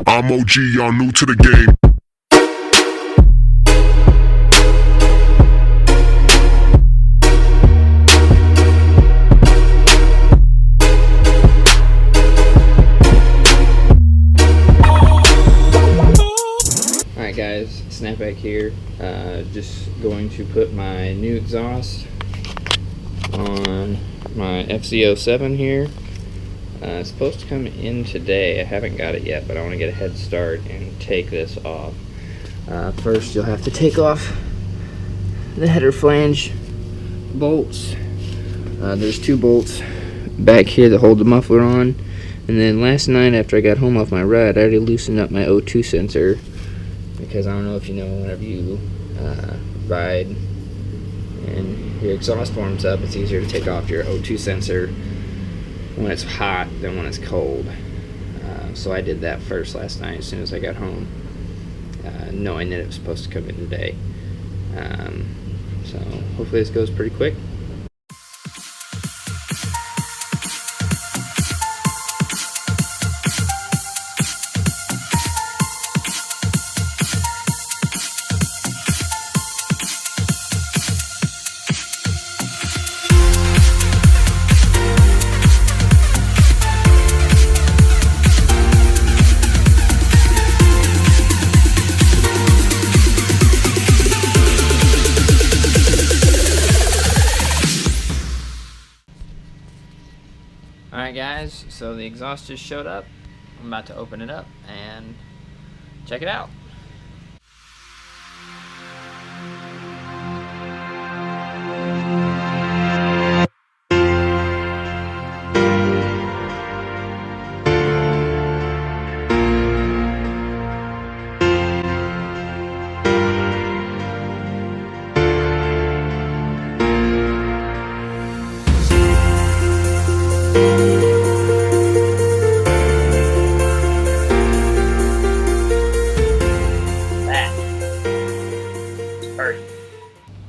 I'm OG, y'all new to the game. Alright guys, Snapback here. Just going to put my new exhaust on my FZ-07 here. It's supposed to come in today. I haven't got it yet, but I want to get a head start and take this off. First you'll have to take off the header flange bolts. There's 2 bolts back here that hold the muffler on. And then last night after I got home off my ride, I already loosened up my O2 sensor. Because I don't know if you know, whenever you ride and your exhaust warms up, it's easier to take off your O2 sensor when it's hot than when it's cold. So I did that first last night as soon as I got home, knowing that it was supposed to come in today. So hopefully this goes pretty quick. Alright guys, so the exhaust just showed up. I'm about to open it up and check it out.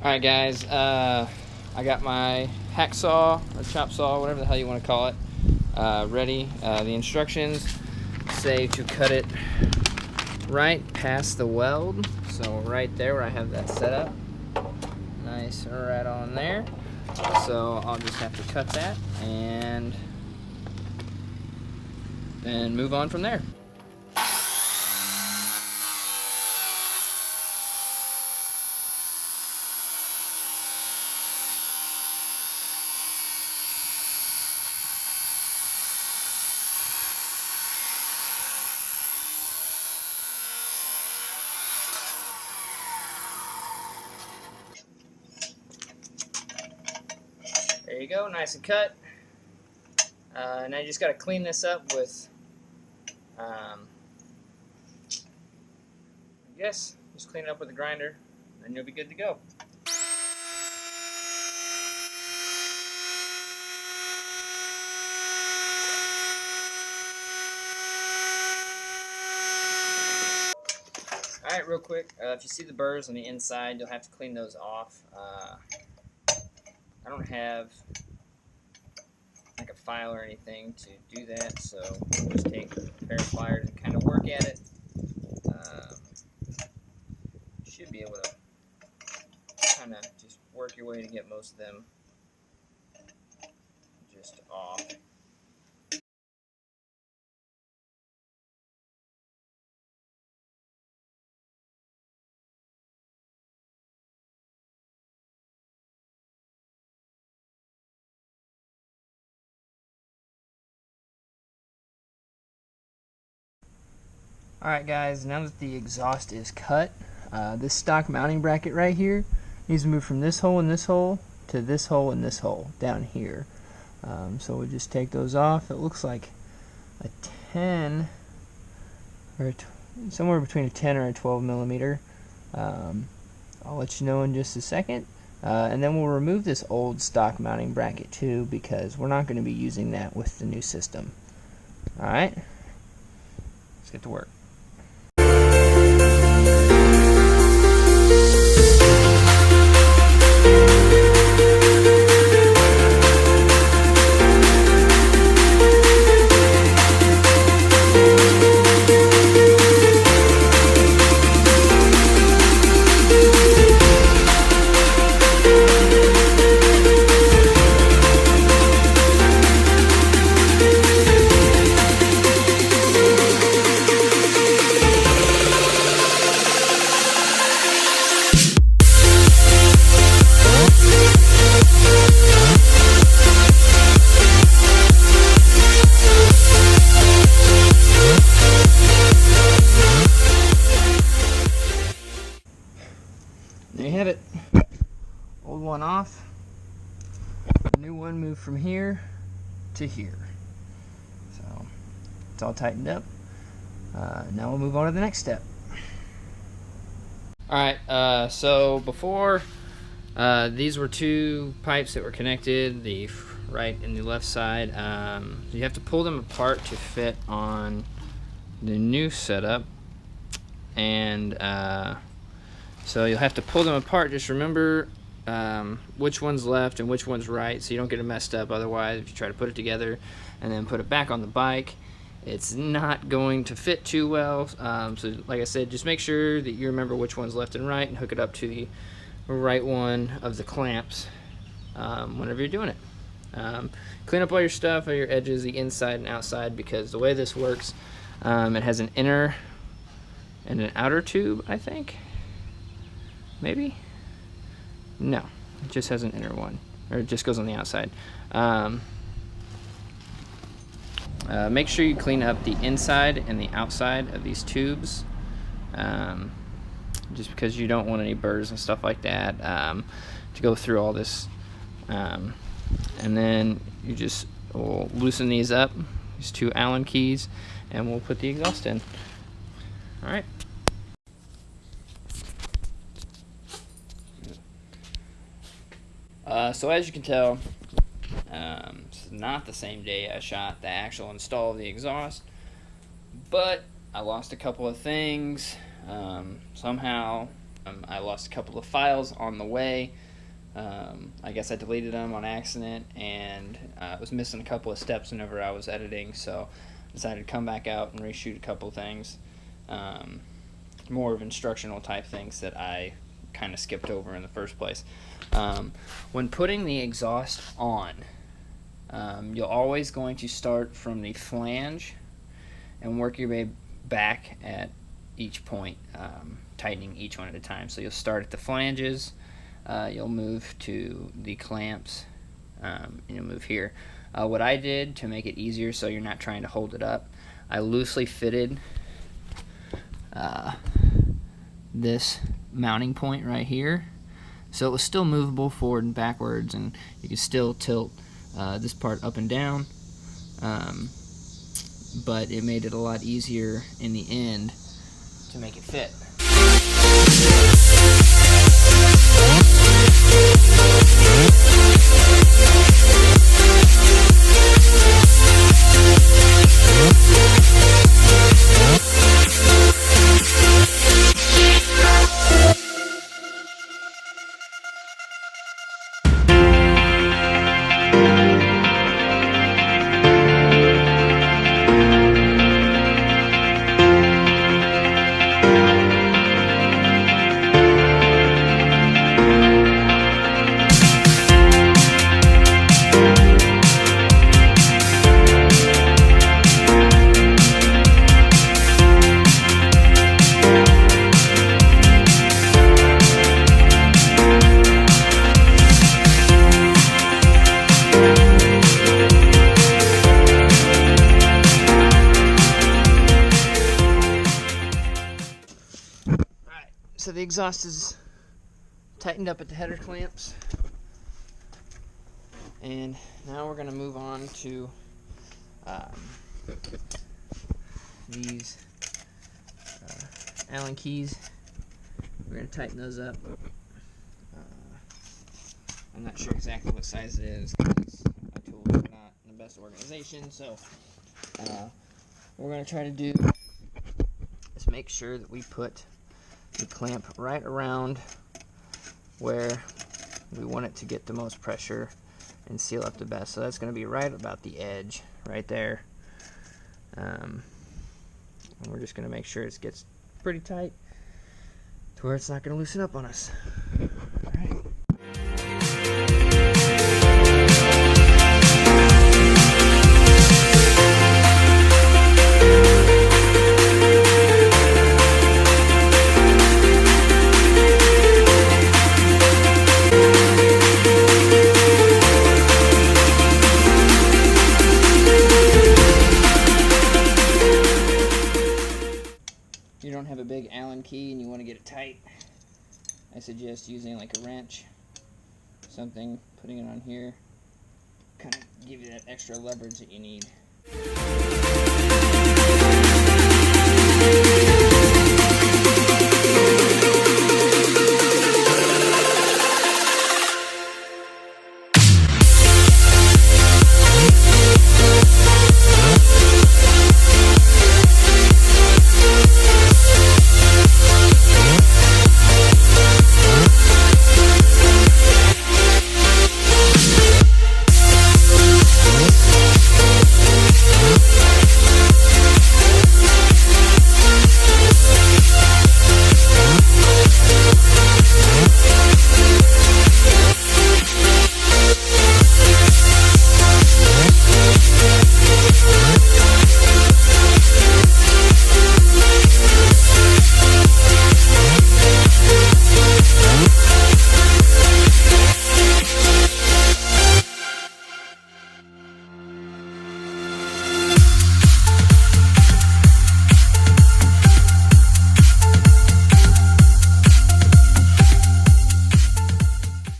Alright guys, I got my hacksaw or chop saw, whatever the hell you want to call it, ready. The instructions say to cut it right past the weld, so right there where I have that set up, nice right on there. So I'll just have to cut that and then move on from there. There you go, nice and cut. Now you just got to clean this up with, I guess, just clean it up with a grinder, and you'll be good to go. Alright, real quick, if you see the burrs on the inside, you'll have to clean those off. I don't have like a file or anything to do that, so I'll just take a pair of pliers and kind of work at it. Should be able to kind of just work your way to get most of them just off. Alright guys, now that the exhaust is cut, this stock mounting bracket right here needs to move from this hole and this hole to this hole and this hole down here. So we'll just take those off. It looks like a 10 or somewhere between a 10 or a 12 millimeter. I'll let you know in just a second. And then we'll remove this old stock mounting bracket too, because we're not going to be using that with the new system. Alright, let's get to work. one off. The new one moved from here to here. So it's all tightened up. Now we'll move on to the next step. Alright, so before, these were two pipes that were connected, the right and the left side. You have to pull them apart to fit on the new setup, and so you'll have to pull them apart. Just remember which one's left and which one's right, so you don't get it messed up. Otherwise, if you try to put it together and then put it back on the bike, it's not going to fit too well. So like I said, just make sure that you remember which one's left and right, and hook it up to the right one of the clamps whenever you're doing it. Clean up all your stuff, all your edges, the inside and outside, because the way this works, it has an inner and an outer tube, I think. Maybe? No, it just has an inner one, or it just goes on the outside. Make sure you clean up the inside and the outside of these tubes, just because you don't want any burrs and stuff like that to go through all this. And then you just will loosen these up, these two Allen keys, and we'll put the exhaust in. Alright. So as you can tell, it's not the same day I shot the actual install of the exhaust, but I lost a couple of things. Somehow I lost a couple of files on the way. I guess I deleted them on accident, and I was missing a couple of steps whenever I was editing, so I decided to come back out and reshoot a couple things, more of instructional type things that I kind of skipped over in the first place. When putting the exhaust on, you're always going to start from the flange and work your way back at each point, tightening each one at a time. So you'll start at the flanges, you'll move to the clamps, and you'll move here. What I did to make it easier so you're not trying to hold it up, I loosely fitted this mounting point right here, so it was still movable forward and backwards, and you could still tilt this part up and down, but it made it a lot easier in the end to make it fit. So the exhaust is tightened up at the header clamps, and now we're going to move on to these Allen keys. We're going to tighten those up. I'm not sure exactly what size it is because my tools are not in the best organization, so what we're going to try to do is make sure that we put the clamp right around where we want it to get the most pressure and seal up the best. So that's going to be right about the edge right there, and we're just going to make sure it gets pretty tight to where it's not going to loosen up on us. All right. You don't have a big Allen key and you want to get it tight, I suggest using like a wrench something, putting it on here, kind of give you that extra leverage that you need.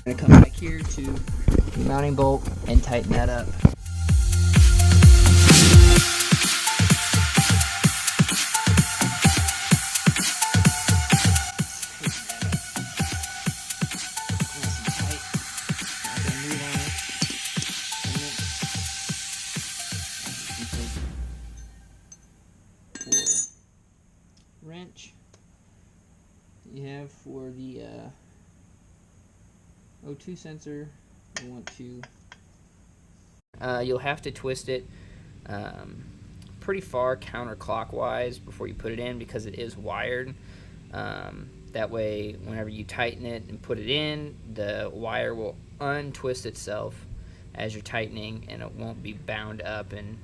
I'm going to come back here to the mounting bolt and tighten that up. Wrench you have for the O2 sensor, you want to you'll have to twist it pretty far counterclockwise before you put it in, because it is wired. That way whenever you tighten it and put it in, the wire will untwist itself as you're tightening, and it won't be bound up and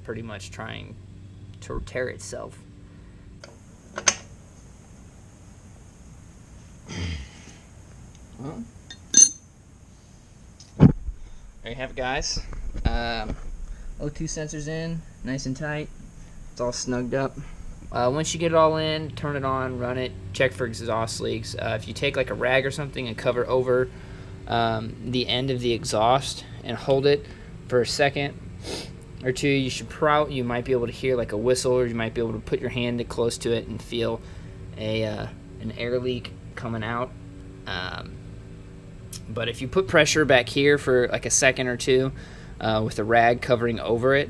pretty much trying to tear itself. There you have it, guys. O2 sensor's in, nice and tight. It's all snugged up. Once you get it all in, turn it on, run it, check for exhaust leaks. If you take like a rag or something and cover over the end of the exhaust and hold it for a second or two, you might be able to hear like a whistle, or you might be able to put your hand close to it and feel an air leak coming out. But if you put pressure back here for like a second or two with a rag covering over it,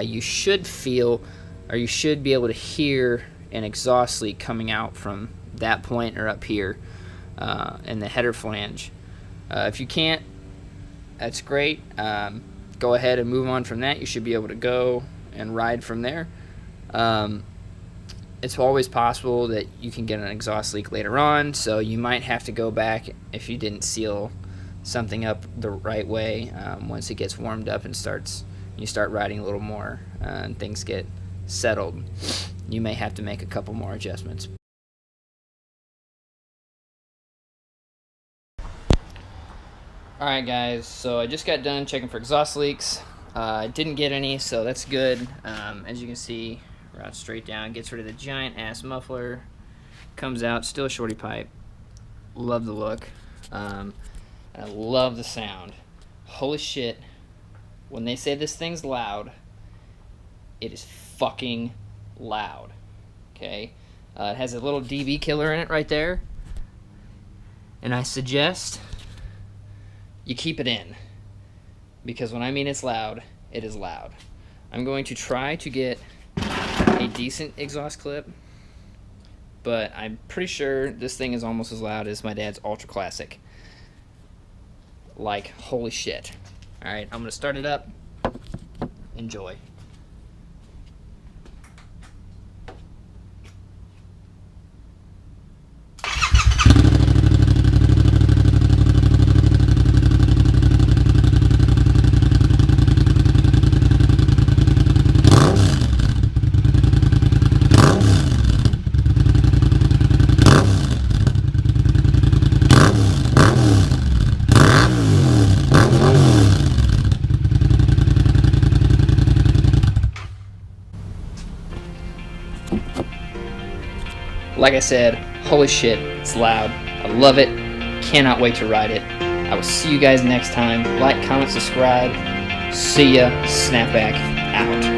you should feel, or you should be able to hear an exhaust leak coming out from that point or up here in the header flange. If you can't, that's great. Go ahead and move on from that. You should be able to go and ride from there. It's always possible that you can get an exhaust leak later on, so you might have to go back if you didn't seal something up the right way. Once it gets warmed up and you start riding a little more and things get settled, you may have to make a couple more adjustments. Alright guys, so I just got done checking for exhaust leaks. I didn't get any, so that's good. As you can see, routes straight down, gets rid of the giant ass muffler, comes out, still a shorty pipe. Love the look. I love the sound. Holy shit, when they say this thing's loud, it is fucking loud. Okay, it has a little dB killer in it right there, and I suggest you keep it in, because when I mean it's loud, it is loud. I'm going to try to get a decent exhaust clip, but I'm pretty sure this thing is almost as loud as my dad's Ultra Classic. Like, holy shit. Alright, I'm gonna start it up. Enjoy. Like I said, holy shit, it's loud. I love it. Cannot wait to ride it. I will see you guys next time. Like, comment, subscribe. See ya. Snapback out.